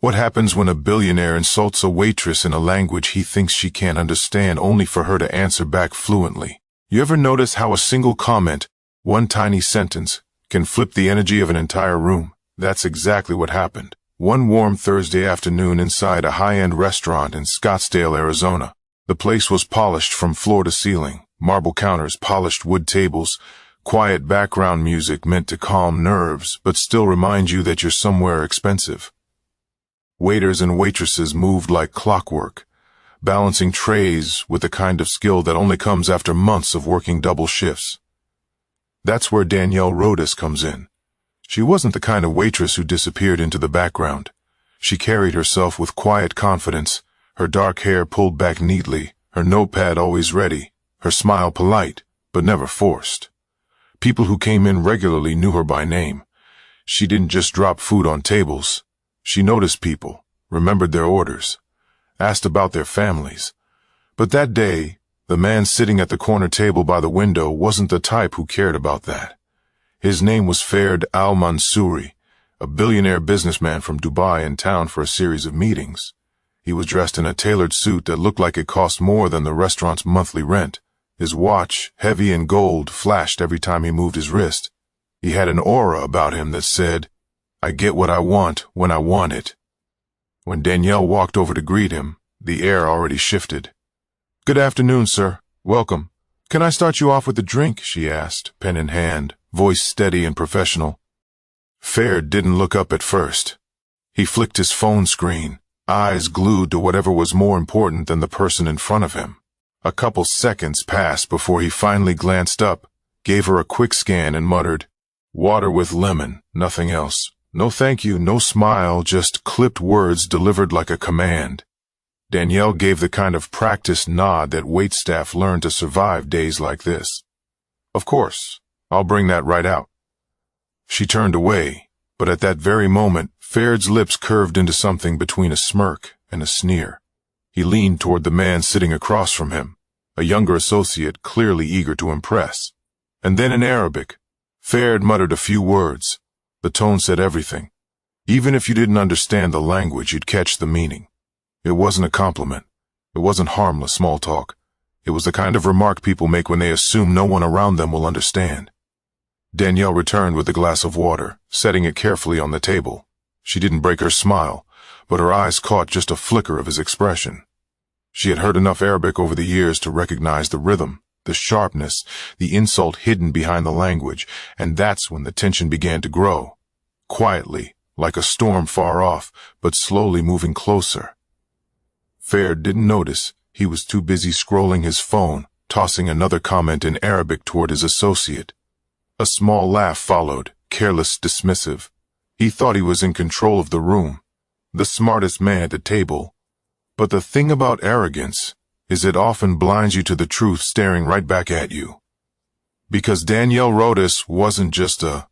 What happens when a billionaire insults a waitress in a language he thinks she can't understand only for her to answer back fluently? You ever notice how a single comment, one tiny sentence, can flip the energy of an entire room? That's exactly what happened. One warm Thursday afternoon inside a high-end restaurant in Scottsdale, Arizona. The place was polished from floor to ceiling, marble counters, polished wood tables, quiet background music meant to calm nerves but still remind you that you're somewhere expensive. Waiters and waitresses moved like clockwork, balancing trays with the kind of skill that only comes after months of working double shifts. That's where Danielle Rodas comes in. She wasn't the kind of waitress who disappeared into the background. She carried herself with quiet confidence, her dark hair pulled back neatly, her notepad always ready, her smile polite, but never forced. People who came in regularly knew her by name. She didn't just drop food on tables. She noticed people, remembered their orders, asked about their families. But that day, the man sitting at the corner table by the window wasn't the type who cared about that. His name was Ferd Al-Mansouri, a billionaire businessman from Dubai in town for a series of meetings. He was dressed in a tailored suit that looked like it cost more than the restaurant's monthly rent. His watch, heavy in gold, flashed every time he moved his wrist. He had an aura about him that said, "I get what I want when I want it." When Danielle walked over to greet him, the air already shifted. "Good afternoon, sir. Welcome. Can I start you off with a drink?" she asked, pen in hand, voice steady and professional. Ferd didn't look up at first. He flicked his phone screen, eyes glued to whatever was more important than the person in front of him. A couple seconds passed before he finally glanced up, gave her a quick scan and muttered, "Water with lemon, nothing else. No thank you, no smile, just clipped words delivered like a command." Danielle gave the kind of practiced nod that waitstaff learn to survive days like this. "Of course, I'll bring that right out." She turned away, but at that very moment, Ferd's lips curved into something between a smirk and a sneer. He leaned toward the man sitting across from him, a younger associate clearly eager to impress. And then in Arabic, Ferd muttered a few words. The tone said everything. Even if you didn't understand the language, you'd catch the meaning. It wasn't a compliment. It wasn't harmless small talk. It was the kind of remark people make when they assume no one around them will understand. Danielle returned with a glass of water, setting it carefully on the table. She didn't break her smile, but her eyes caught just a flicker of his expression. She had heard enough Arabic over the years to recognize the rhythm, the sharpness, the insult hidden behind the language, and that's when the tension began to grow. Quietly, like a storm far off, but slowly moving closer. Ferd didn't notice. He was too busy scrolling his phone, tossing another comment in Arabic toward his associate. A small laugh followed, careless, dismissive. He thought he was in control of the room, the smartest man at the table. But the thing about arrogance is it often blinds you to the truth staring right back at you. Because Danielle Rodas wasn't just a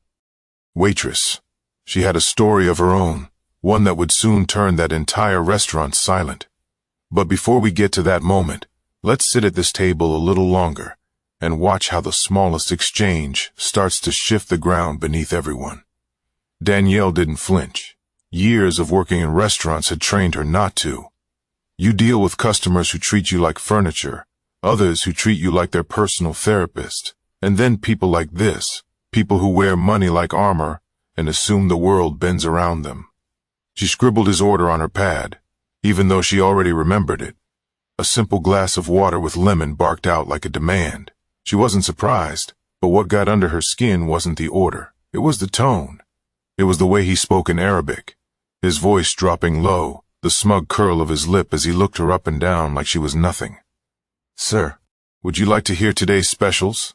waitress. She had a story of her own, one that would soon turn that entire restaurant silent. But before we get to that moment, let's sit at this table a little longer and watch how the smallest exchange starts to shift the ground beneath everyone. Danielle didn't flinch. Years of working in restaurants had trained her not to. You deal with customers who treat you like furniture, others who treat you like their personal therapist, and then people like this, people who wear money like armor and assume the world bends around them. She scribbled his order on her pad, even though she already remembered it. A simple glass of water with lemon barked out like a demand. She wasn't surprised, but what got under her skin wasn't the order. It was the tone. It was the way he spoke in Arabic, his voice dropping low, the smug curl of his lip as he looked her up and down like she was nothing. "Sir, would you like to hear today's specials?"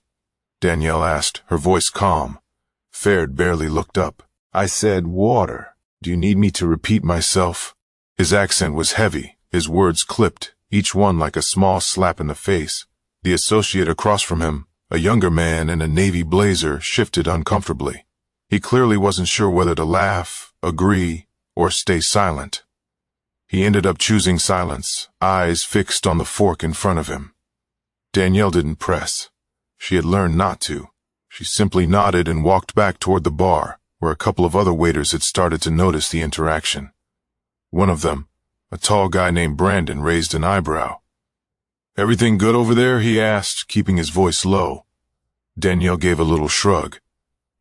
Danielle asked, her voice calm. Ferd barely looked up. "I said water. Do you need me to repeat myself?" His accent was heavy, his words clipped, each one like a small slap in the face. The associate across from him, a younger man in a navy blazer, shifted uncomfortably. He clearly wasn't sure whether to laugh, agree, or stay silent. He ended up choosing silence, eyes fixed on the fork in front of him. Danielle didn't press. She had learned not to. She simply nodded and walked back toward the bar, where a couple of other waiters had started to notice the interaction. One of them, a tall guy named Brandon, raised an eyebrow. "Everything good over there?" he asked, keeping his voice low. Danielle gave a little shrug.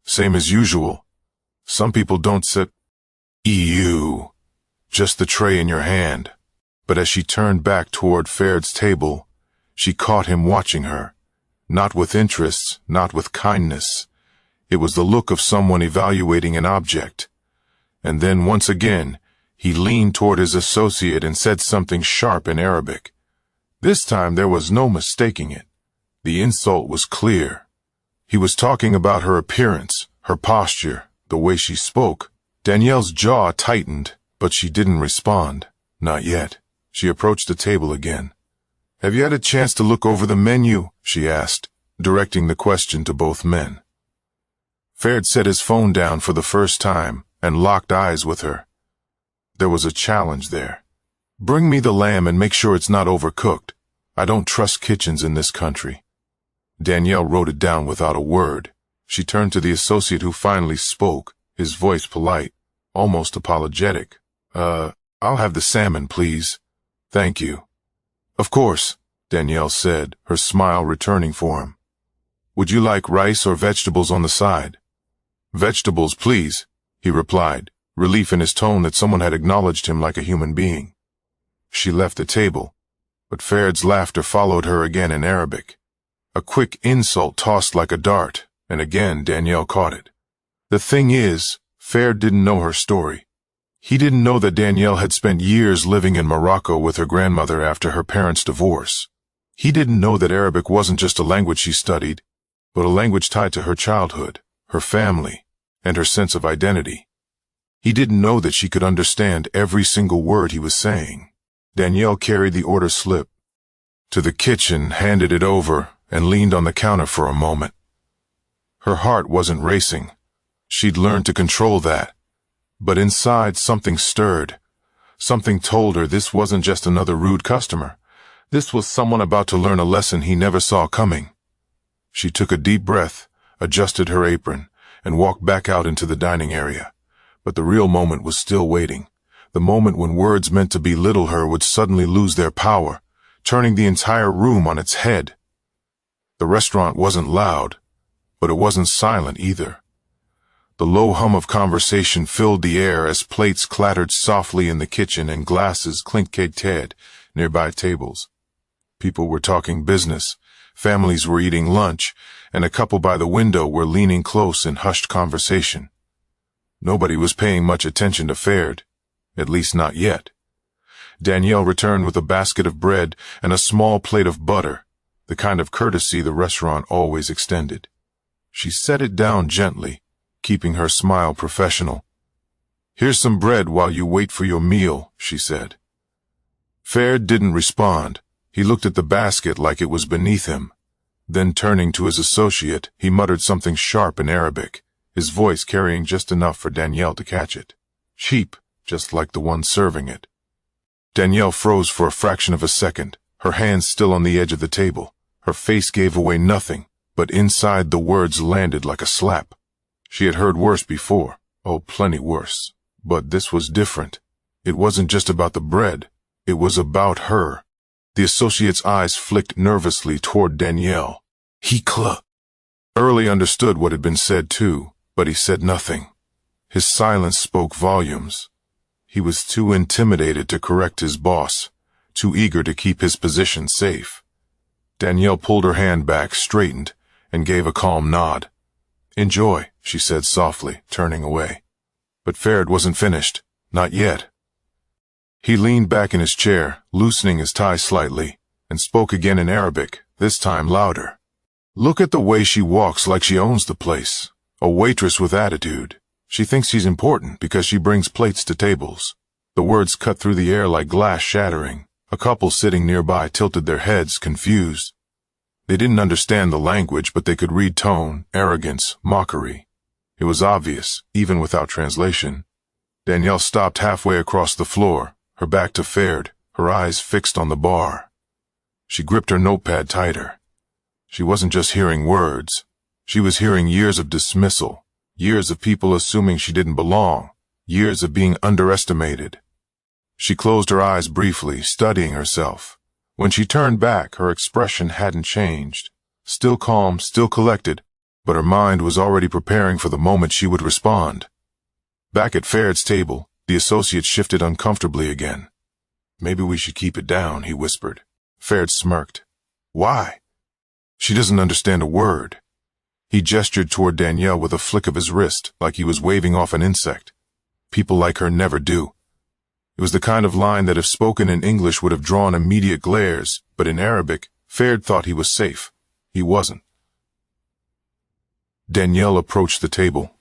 "Same as usual. Some people don't sit EU. Just the tray in your hand." But as she turned back toward Faird's table, she caught him watching her. Not with interest, not with kindness. It was the look of someone evaluating an object. And then once again, he leaned toward his associate and said something sharp in Arabic. This time there was no mistaking it. The insult was clear. He was talking about her appearance, her posture, the way she spoke. Danielle's jaw tightened, but she didn't respond. Not yet. She approached the table again. "Have you had a chance to look over the menu?" she asked, directing the question to both men. Faird set his phone down for the first time and locked eyes with her. There was a challenge there. "Bring me the lamb and make sure it's not overcooked. I don't trust kitchens in this country." Danielle wrote it down without a word. She turned to the associate who finally spoke, his voice polite, almost apologetic. I'll have the salmon, please." "Thank you." "Of course," Danielle said, her smile returning for him. "Would you like rice or vegetables on the side?" "Vegetables, please," he replied, relief in his tone that someone had acknowledged him like a human being. She left the table, but Faird's laughter followed her again in Arabic. A quick insult tossed like a dart, and again Danielle caught it. The thing is, Faird didn't know her story. He didn't know that Danielle had spent years living in Morocco with her grandmother after her parents' divorce. He didn't know that Arabic wasn't just a language she studied, but a language tied to her childhood, her family, and her sense of identity. He didn't know that she could understand every single word he was saying. Danielle carried the order slip to the kitchen, handed it over, and leaned on the counter for a moment. Her heart wasn't racing. She'd learned to control that. But inside something stirred. Something told her this wasn't just another rude customer. This was someone about to learn a lesson he never saw coming. She took a deep breath, adjusted her apron, and walked back out into the dining area. But the real moment was still waiting. The moment when words meant to belittle her would suddenly lose their power, turning the entire room on its head. The restaurant wasn't loud, but it wasn't silent either. The low hum of conversation filled the air as plates clattered softly in the kitchen and glasses clinked nearby tables. People were talking business, families were eating lunch, and a couple by the window were leaning close in hushed conversation. Nobody was paying much attention to Faird, at least not yet. Danielle returned with a basket of bread and a small plate of butter, the kind of courtesy the restaurant always extended. She set it down gently, keeping her smile professional. "Here's some bread while you wait for your meal," she said. Faird didn't respond. He looked at the basket like it was beneath him. Then turning to his associate, he muttered something sharp in Arabic, his voice carrying just enough for Danielle to catch it. Cheap, just like the one serving it. Danielle froze for a fraction of a second, her hands still on the edge of the table. Her face gave away nothing, but inside the words landed like a slap. She had heard worse before, oh, plenty worse. But this was different. It wasn't just about the bread. It was about her. The associate's eyes flicked nervously toward Danielle. Early understood what had been said too, but he said nothing. His silence spoke volumes. He was too intimidated to correct his boss, too eager to keep his position safe. Danielle pulled her hand back, straightened, and gave a calm nod. "Enjoy," she said softly, turning away. But Faird wasn't finished. Not yet. He leaned back in his chair, loosening his tie slightly, and spoke again in Arabic, this time louder. "Look at the way she walks like she owns the place. A waitress with attitude. She thinks she's important because she brings plates to tables." The words cut through the air like glass shattering. A couple sitting nearby tilted their heads, confused. They didn't understand the language, but they could read tone, arrogance, mockery. It was obvious, even without translation. Danielle stopped halfway across the floor, her back to Faird, her eyes fixed on the bar. She gripped her notepad tighter. She wasn't just hearing words. She was hearing years of dismissal, years of people assuming she didn't belong, years of being underestimated. She closed her eyes briefly, studying herself. When she turned back, her expression hadn't changed. Still calm, still collected, but her mind was already preparing for the moment she would respond. Back at Faird's table, the associate shifted uncomfortably again. "Maybe we should keep it down," he whispered. Faird smirked. "Why?" "She doesn't understand a word." He gestured toward Danielle with a flick of his wrist, like he was waving off an insect. "People like her never do." It was the kind of line that if spoken in English would have drawn immediate glares, but in Arabic, Faird thought he was safe. He wasn't. Danielle approached the table,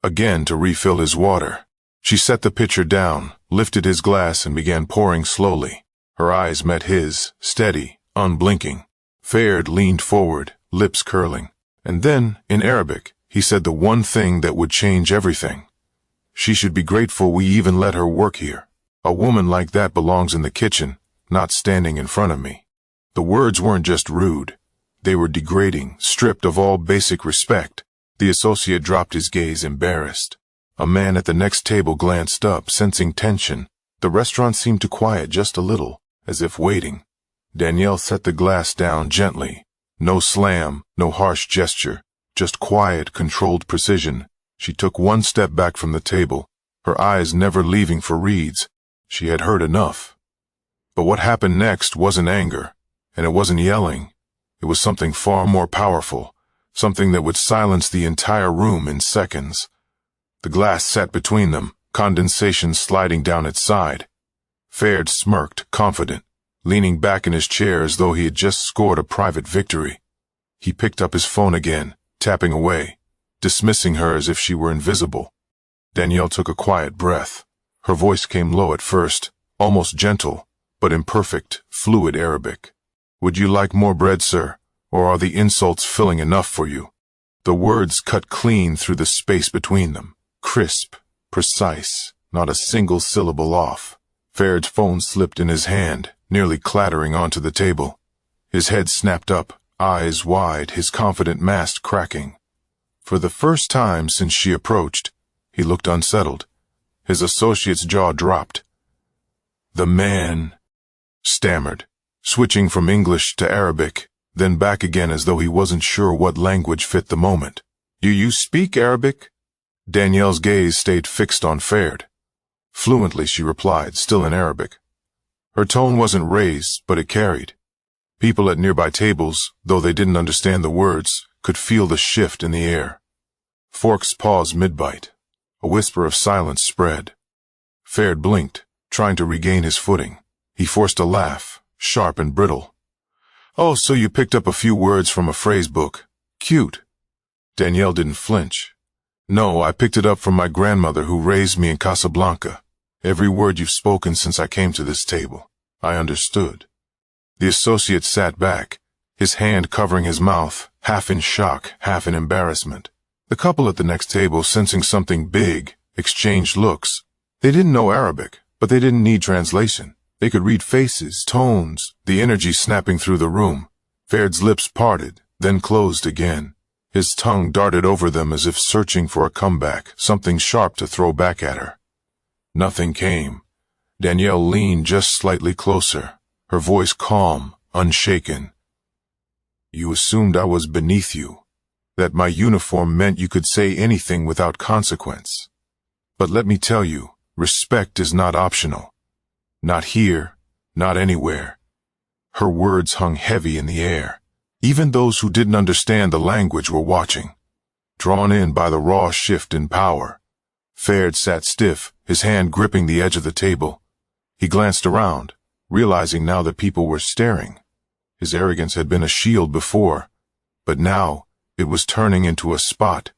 again to refill his water. She set the pitcher down, lifted his glass, and began pouring slowly. Her eyes met his, steady, unblinking. Faird leaned forward, lips curling. And then, in Arabic, he said the one thing that would change everything. "She should be grateful we even let her work here. A woman like that belongs in the kitchen, not standing in front of me." The words weren't just rude. They were degrading, stripped of all basic respect. The associate dropped his gaze, embarrassed. A man at the next table glanced up, sensing tension. The restaurant seemed to quiet just a little, as if waiting. Danielle set the glass down gently. No slam, no harsh gesture, just quiet, controlled precision. She took one step back from the table, her eyes never leaving for Reed's. She had heard enough. But what happened next wasn't anger, and it wasn't yelling. It was something far more powerful, something that would silence the entire room in seconds. The glass sat between them, condensation sliding down its side. Faird smirked, confident, leaning back in his chair as though he had just scored a private victory. He picked up his phone again, tapping away, dismissing her as if she were invisible. Danielle took a quiet breath. Her voice came low at first, almost gentle, but in perfect, fluid Arabic. "Would you like more bread, sir, or are the insults filling enough for you?" The words cut clean through the space between them, crisp, precise, not a single syllable off. Faird's phone slipped in his hand, nearly clattering onto the table. His head snapped up, eyes wide, his confident mask cracking. For the first time since she approached, he looked unsettled. His associate's jaw dropped. "The man," stammered, switching from English to Arabic, then back again as though he wasn't sure what language fit the moment. "Do you speak Arabic?" Danielle's gaze stayed fixed on Faird. "Fluently," she replied, still in Arabic. Her tone wasn't raised, but it carried. People at nearby tables, though they didn't understand the words, could feel the shift in the air. Forks paused mid-bite. A whisper of silence spread. Faird blinked, trying to regain his footing. He forced a laugh, sharp and brittle. "Oh, so you picked up a few words from a phrase book. Cute." Danielle didn't flinch. "No, I picked it up from my grandmother who raised me in Casablanca. Every word you've spoken since I came to this table. I understood." The associate sat back, his hand covering his mouth, half in shock, half in embarrassment. The couple at the next table, sensing something big, exchanged looks. They didn't know Arabic, but they didn't need translation. They could read faces, tones, the energy snapping through the room. Faird's lips parted, then closed again. His tongue darted over them as if searching for a comeback, something sharp to throw back at her. Nothing came. Danielle leaned just slightly closer, her voice calm, unshaken. "You assumed I was beneath you, that my uniform meant you could say anything without consequence. But let me tell you, respect is not optional. Not here, not anywhere." Her words hung heavy in the air. Even those who didn't understand the language were watching, drawn in by the raw shift in power. Faird sat stiff, his hand gripping the edge of the table. He glanced around, realizing now that people were staring. His arrogance had been a shield before, but now it was turning into a spot.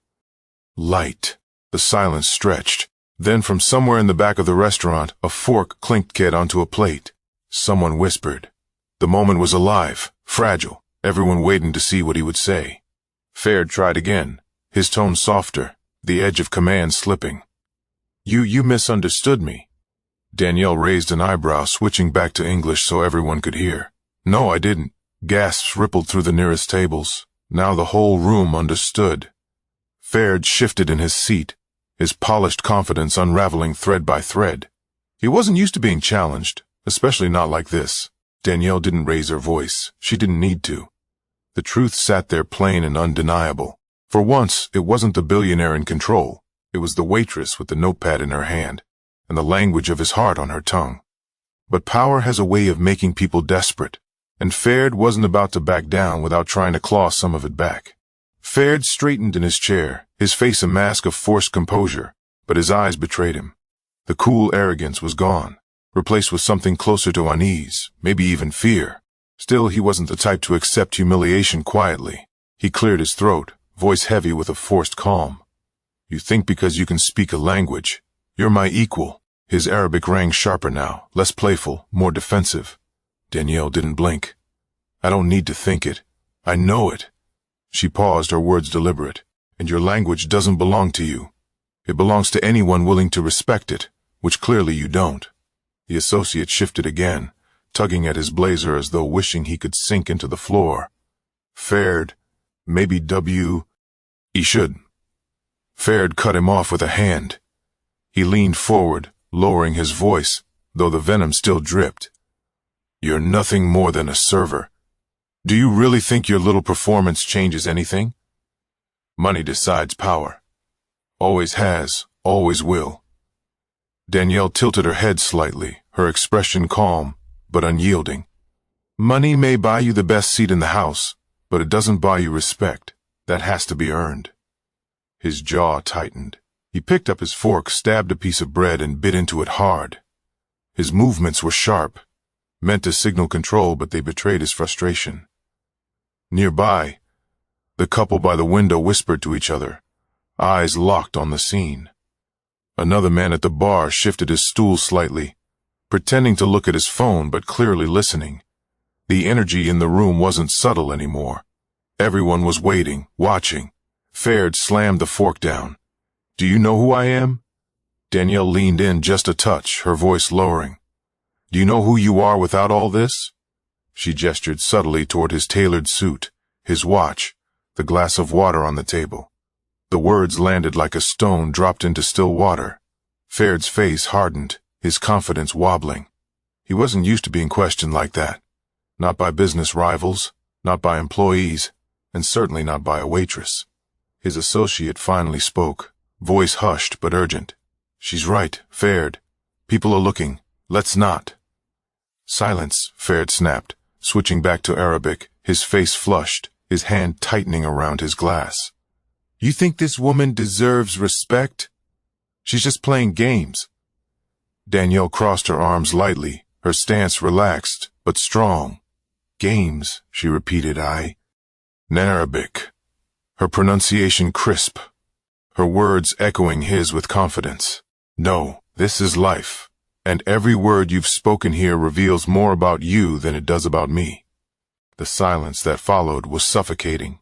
Light. The silence stretched. Then from somewhere in the back of the restaurant, a fork clinked onto a plate. Someone whispered. The moment was alive, fragile, everyone waiting to see what he would say. Faird tried again, his tone softer, the edge of command slipping. You misunderstood me." Danielle raised an eyebrow, switching back to English so everyone could hear. "No, I didn't." Gasps rippled through the nearest tables. Now the whole room understood. Faird shifted in his seat, his polished confidence unraveling thread by thread. He wasn't used to being challenged, especially not like this. Danielle didn't raise her voice. She didn't need to. The truth sat there plain and undeniable. For once, it wasn't the billionaire in control. It was the waitress with the notepad in her hand and the language of his heart on her tongue. But power has a way of making people desperate, and Ferd wasn't about to back down without trying to claw some of it back. Ferd straightened in his chair, his face a mask of forced composure, but his eyes betrayed him. The cool arrogance was gone, replaced with something closer to unease, maybe even fear. Still, he wasn't the type to accept humiliation quietly. He cleared his throat, voice heavy with a forced calm. You think because you can speak a language, you're my equal. His Arabic rang sharper now, less playful, more defensive. Danielle didn't blink. I don't need to think it. I know it. She paused, her words deliberate. And your language doesn't belong to you. It belongs to anyone willing to respect it, which clearly you don't. The associate shifted again, tugging at his blazer as though wishing he could sink into the floor. Ferd, maybe he should. Ferd cut him off with a hand. He leaned forward, lowering his voice, though the venom still dripped. You're nothing more than a server. Do you really think your little performance changes anything? Money decides power. Always has, always will. Danielle tilted her head slightly, her expression calm, but unyielding. Money may buy you the best seat in the house, but it doesn't buy you respect. That has to be earned. His jaw tightened. He picked up his fork, stabbed a piece of bread, and bit into it hard. His movements were sharp, meant to signal control, but they betrayed his frustration. Nearby, the couple by the window whispered to each other, eyes locked on the scene. Another man at the bar shifted his stool slightly, pretending to look at his phone but clearly listening. The energy in the room wasn't subtle anymore. Everyone was waiting, watching. Ferd slammed the fork down. Do you know who I am? Danielle leaned in just a touch, her voice lowering. Do you know who you are without all this? She gestured subtly toward his tailored suit, his watch, the glass of water on the table. The words landed like a stone dropped into still water. Ferd's face hardened, his confidence wobbling. He wasn't used to being questioned like that. Not by business rivals, not by employees, and certainly not by a waitress. His associate finally spoke, voice hushed but urgent. She's right, Ferd. People are looking. Let's not. Silence, Ferd snapped, switching back to Arabic, his face flushed, his hand tightening around his glass. You think this woman deserves respect? She's just playing games. Danielle crossed her arms lightly, her stance relaxed, but strong. Games, she repeated, in Arabic. Her pronunciation crisp, her words echoing his with confidence. No, this is life, and every word you've spoken here reveals more about you than it does about me. The silence that followed was suffocating.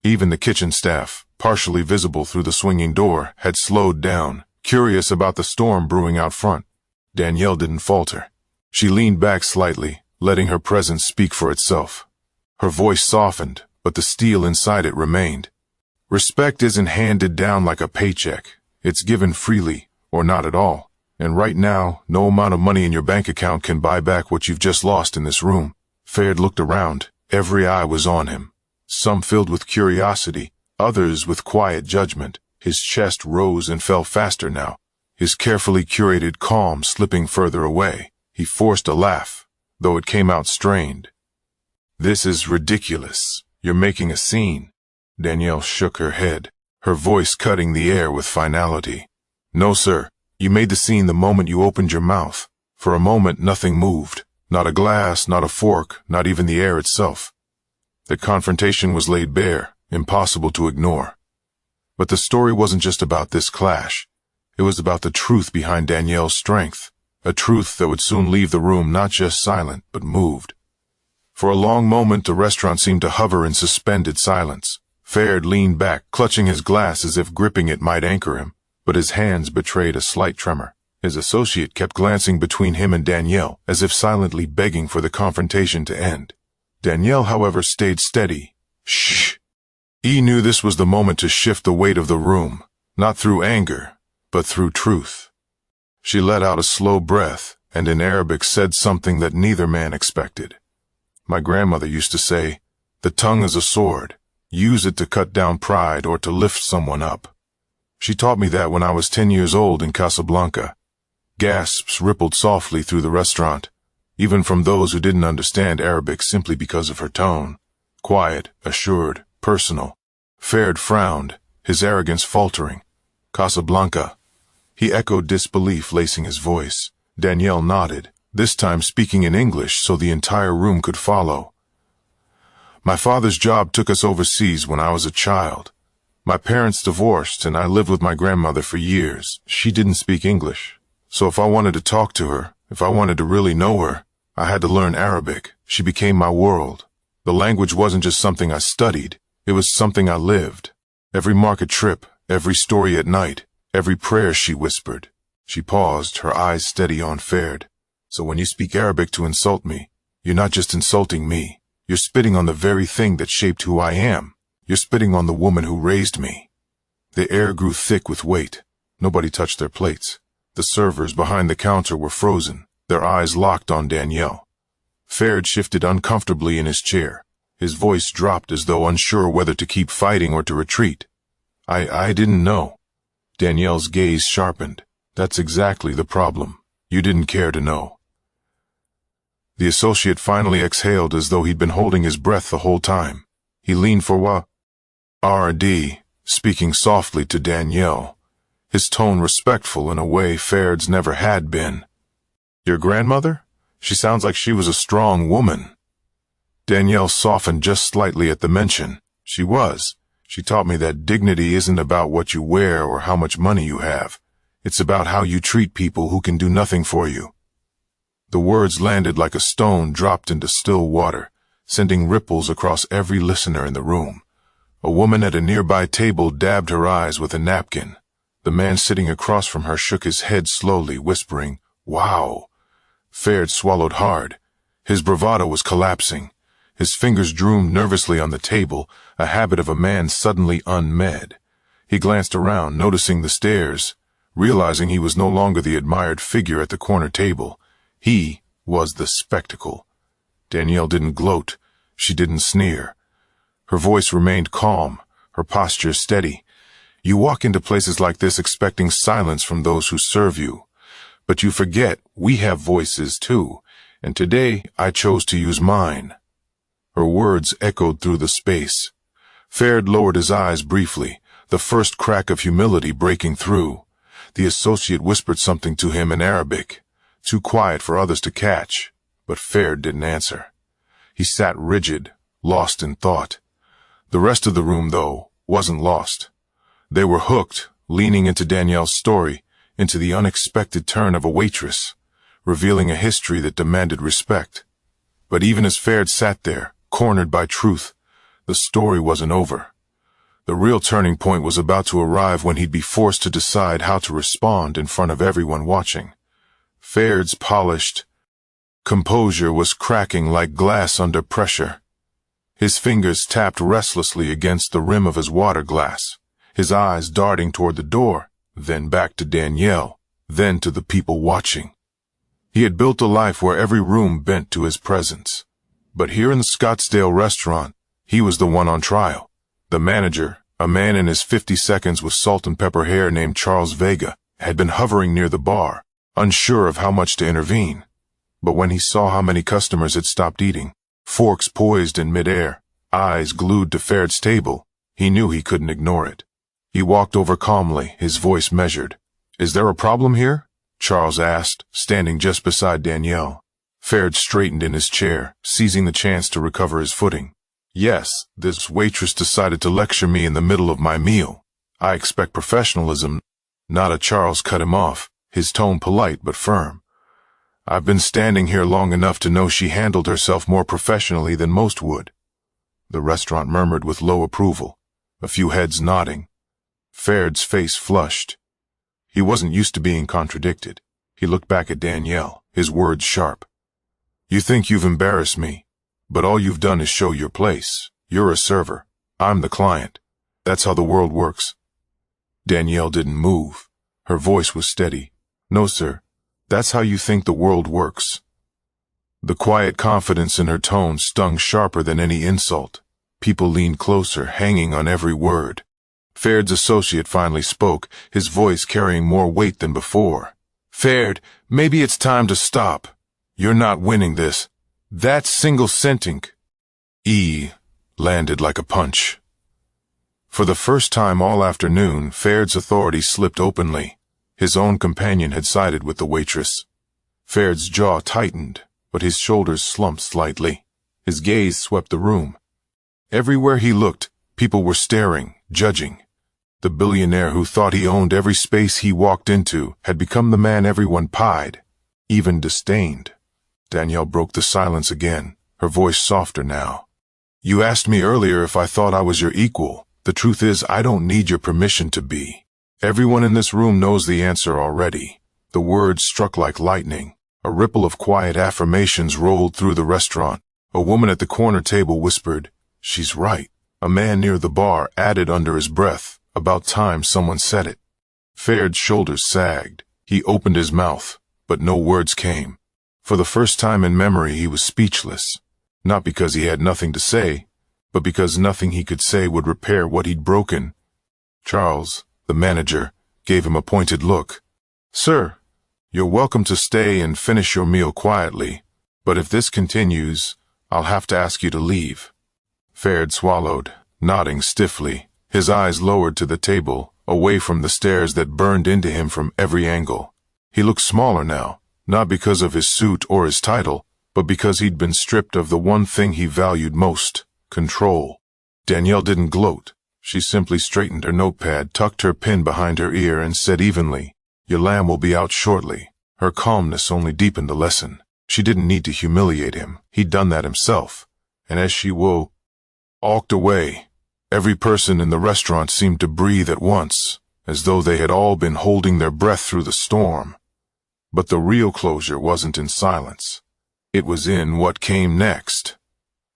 Even the kitchen staff, partially visible through the swinging door, had slowed down, curious about the storm brewing out front. Danielle didn't falter. She leaned back slightly, letting her presence speak for itself. Her voice softened, but the steel inside it remained. Respect isn't handed down like a paycheck. It's given freely, or not at all. And right now, no amount of money in your bank account can buy back what you've just lost in this room. Ferd looked around. Every eye was on him. Some filled with curiosity, others with quiet judgment. His chest rose and fell faster now, his carefully curated calm slipping further away. He forced a laugh, though it came out strained. This is ridiculous. You're making a scene. Danielle shook her head, her voice cutting the air with finality. No, sir. You made the scene the moment you opened your mouth. For a moment, nothing moved. Not a glass, not a fork, not even the air itself. The confrontation was laid bare, impossible to ignore. But the story wasn't just about this clash. It was about the truth behind Danielle's strength, a truth that would soon leave the room not just silent, but moved. For a long moment, the restaurant seemed to hover in suspended silence. Ferd leaned back, clutching his glass as if gripping it might anchor him, but his hands betrayed a slight tremor. His associate kept glancing between him and Danielle, as if silently begging for the confrontation to end. Danielle, however, stayed steady. Shh. He knew this was the moment to shift the weight of the room, not through anger, but through truth. She let out a slow breath and in Arabic said something that neither man expected. My grandmother used to say, "The tongue is a sword. Use it to cut down pride or to lift someone up." She taught me that when I was 10 years old in Casablanca. Gasps rippled softly through the restaurant, even from those who didn't understand Arabic simply because of her tone. Quiet, assured, personal. Ferd frowned, his arrogance faltering. "Casablanca." He echoed disbelief, lacing his voice. Danielle nodded, this time speaking in English so the entire room could follow. "My father's job took us overseas when I was a child. My parents divorced and I lived with my grandmother for years. She didn't speak English. So if I wanted to talk to her, if I wanted to really know her, I had to learn Arabic. She became my world. The language wasn't just something I studied, it was something I lived. Every market trip, every story at night, every prayer she whispered." She paused, her eyes steady on Ferd. "So when you speak Arabic to insult me, you're not just insulting me. You're spitting on the very thing that shaped who I am. You're spitting on the woman who raised me." The air grew thick with weight. Nobody touched their plates. The servers behind the counter were frozen, their eyes locked on Danielle. Ferd shifted uncomfortably in his chair. His voice dropped as though unsure whether to keep fighting or to retreat. I didn't know." Danielle's gaze sharpened. "That's exactly the problem. You didn't care to know." The associate finally exhaled as though he'd been holding his breath the whole time. He leaned for R&D, speaking softly to Danielle, his tone respectful in a way Ferd's never had been. "Your grandmother? She sounds like she was a strong woman." Danielle softened just slightly at the mention. "She was. She taught me that dignity isn't about what you wear or how much money you have. It's about how you treat people who can do nothing for you." The words landed like a stone dropped into still water, sending ripples across every listener in the room. A woman at a nearby table dabbed her eyes with a napkin. The man sitting across from her shook his head slowly, whispering, "Wow." Ferd swallowed hard. His bravado was collapsing. His fingers droomed nervously on the table, a habit of a man suddenly unmed. He glanced around, noticing the stares, realizing he was no longer the admired figure at the corner table. He was the spectacle. Danielle didn't gloat. She didn't sneer. Her voice remained calm, her posture steady. "You walk into places like this expecting silence from those who serve you. But you forget we have voices too, and today I chose to use mine." Her words echoed through the space. Ferd lowered his eyes briefly, the first crack of humility breaking through. The associate whispered something to him in Arabic, too quiet for others to catch, but Ferd didn't answer. He sat rigid, lost in thought. The rest of the room, though, wasn't lost. They were hooked, leaning into Danielle's story, into the unexpected turn of a waitress, revealing a history that demanded respect. But even as Ferd sat there, cornered by truth, the story wasn't over. The real turning point was about to arrive when he'd be forced to decide how to respond in front of everyone watching. Ferd's polished composure was cracking like glass under pressure. His fingers tapped restlessly against the rim of his water glass, his eyes darting toward the door, then back to Danielle, then to the people watching. He had built a life where every room bent to his presence. But here in the Scottsdale restaurant, he was the one on trial. The manager, a man in his 50 seconds with salt and pepper hair named Charles Vega, had been hovering near the bar, unsure of how much to intervene. But when he saw how many customers had stopped eating, forks poised in midair, eyes glued to Ferd's table, he knew he couldn't ignore it. He walked over calmly, his voice measured. "Is there a problem here?" Charles asked, standing just beside Danielle. Ferd straightened in his chair, seizing the chance to recover his footing. "Yes, this waitress decided to lecture me in the middle of my meal. I expect professionalism." Not a Charles cut him off, his tone polite but firm. "I've been standing here long enough to know she handled herself more professionally than most would." The restaurant murmured with low approval, a few heads nodding. Ferd's face flushed. He wasn't used to being contradicted. He looked back at Danielle, his words sharp. "You think you've embarrassed me, but all you've done is show your place. You're a server. I'm the client. That's how the world works." Danielle didn't move. Her voice was steady. No, sir. That's how you think the world works. The quiet confidence in her tone stung sharper than any insult. People leaned closer, hanging on every word. Faird's associate finally spoke, his voice carrying more weight than before. Faird, maybe it's time to stop. You're not winning this. That single sentence landed like a punch. For the first time all afternoon, Faird's authority slipped openly. His own companion had sided with the waitress. Faird's jaw tightened, but his shoulders slumped slightly. His gaze swept the room. Everywhere he looked, people were staring, judging. The billionaire who thought he owned every space he walked into had become the man everyone pied, even disdained. Danielle broke the silence again, her voice softer now. You asked me earlier if I thought I was your equal. The truth is, I don't need your permission to be. Everyone in this room knows the answer already. The words struck like lightning. A ripple of quiet affirmations rolled through the restaurant. A woman at the corner table whispered, "She's right." A man near the bar added under his breath, "About time someone said it." Faird's shoulders sagged. He opened his mouth, but no words came. For the first time in memory, he was speechless. Not because he had nothing to say, but because nothing he could say would repair what he'd broken. Charles, the manager, gave him a pointed look. "Sir, you're welcome to stay and finish your meal quietly, but if this continues, I'll have to ask you to leave." Faird swallowed, nodding stiffly, his eyes lowered to the table, away from the stares that burned into him from every angle. He looked smaller now, not because of his suit or his title, but because he'd been stripped of the one thing he valued most, control. Danielle didn't gloat. She simply straightened her notepad, tucked her pen behind her ear, and said evenly, "Your lamb will be out shortly." Her calmness only deepened the lesson. She didn't need to humiliate him. He'd done that himself. And as she walked away, every person in the restaurant seemed to breathe at once, as though they had all been holding their breath through the storm. But the real closure wasn't in silence. It was in what came next.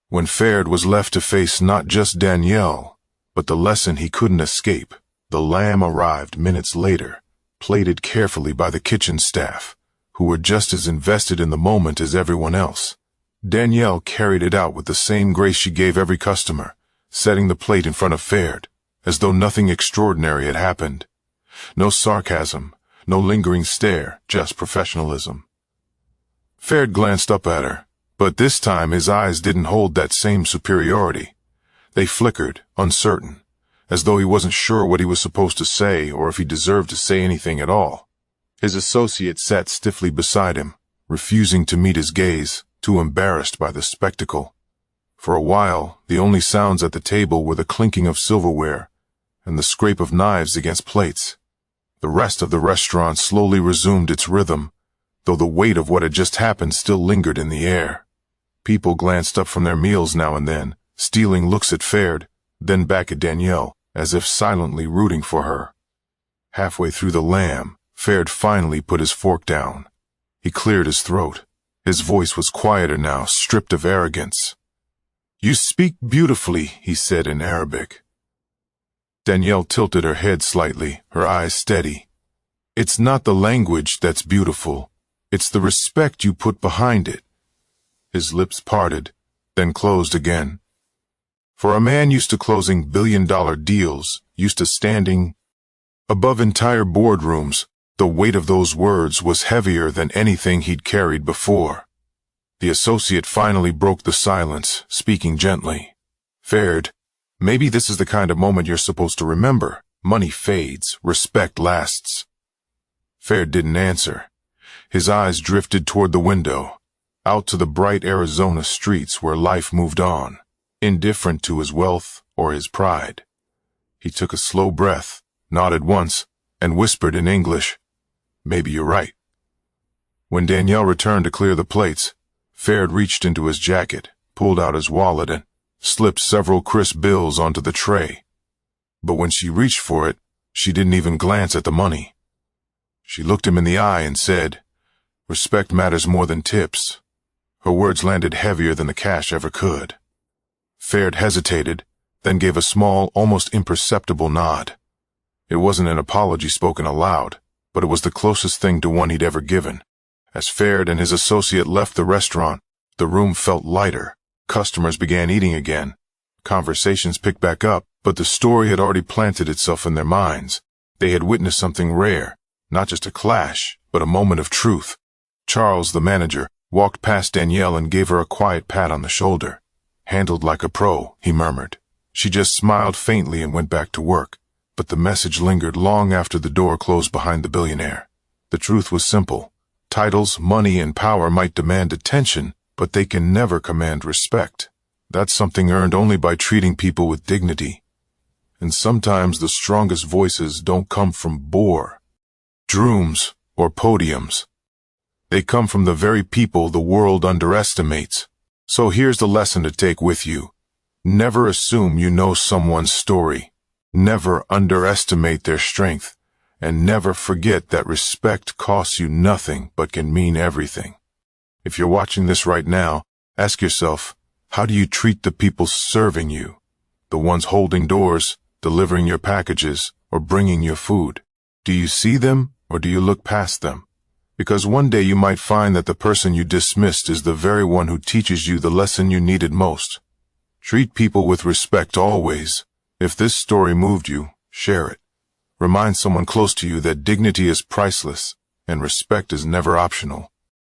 When Faird was left to face not just Danielle, but the lesson he couldn't escape, the lamb arrived minutes later, plated carefully by the kitchen staff, who were just as invested in the moment as everyone else. Danielle carried it out with the same grace she gave every customer, setting the plate in front of Faird, as though nothing extraordinary had happened. No sarcasm, no lingering stare, just professionalism. Faird glanced up at her, but this time his eyes didn't hold that same superiority. They flickered, uncertain, as though he wasn't sure what he was supposed to say or if he deserved to say anything at all. His associate sat stiffly beside him, refusing to meet his gaze, too embarrassed by the spectacle. For a while, the only sounds at the table were the clinking of silverware and the scrape of knives against plates. The rest of the restaurant slowly resumed its rhythm, though the weight of what had just happened still lingered in the air. People glanced up from their meals now and then, stealing looks at Faird, then back at Danielle, as if silently rooting for her. Halfway through the lamb, Faird finally put his fork down. He cleared his throat. His voice was quieter now, stripped of arrogance. "You speak beautifully," he said in Arabic. Danielle tilted her head slightly, her eyes steady. "It's not the language that's beautiful. It's the respect you put behind it." His lips parted, then closed again. For a man used to closing billion-dollar deals, used to standing above entire boardrooms, the weight of those words was heavier than anything he'd carried before. The associate finally broke the silence, speaking gently. "Faird, maybe this is the kind of moment you're supposed to remember. Money fades, respect lasts." Faird didn't answer. His eyes drifted toward the window, out to the bright Arizona streets where life moved on, indifferent to his wealth or his pride. He took a slow breath, nodded once, and whispered in English, "Maybe you're right." When Danielle returned to clear the plates, Faird reached into his jacket, pulled out his wallet, and slipped several crisp bills onto the tray. But when she reached for it, she didn't even glance at the money. She looked him in the eye and said, "Respect matters more than tips." Her words landed heavier than the cash ever could. Faird hesitated, then gave a small, almost imperceptible nod. It wasn't an apology spoken aloud, but it was the closest thing to one he'd ever given. As Faird and his associate left the restaurant, the room felt lighter. Customers began eating again. Conversations picked back up, but the story had already planted itself in their minds. They had witnessed something rare, not just a clash, but a moment of truth. Charles, the manager, walked past Danielle and gave her a quiet pat on the shoulder. "Handled like a pro," he murmured. She just smiled faintly and went back to work, but the message lingered long after the door closed behind the billionaire. The truth was simple. Titles, money, and power might demand attention, but they can never command respect. That's something earned only by treating people with dignity. And sometimes the strongest voices don't come from boardrooms or podiums. They come from the very people the world underestimates. So here's the lesson to take with you. Never assume you know someone's story. Never underestimate their strength. And never forget that respect costs you nothing but can mean everything. If you're watching this right now, ask yourself, how do you treat the people serving you? The ones holding doors, delivering your packages, or bringing your food? Do you see them, or do you look past them? Because one day you might find that the person you dismissed is the very one who teaches you the lesson you needed most. Treat people with respect always. If this story moved you, share it. Remind someone close to you that dignity is priceless and respect is never optional.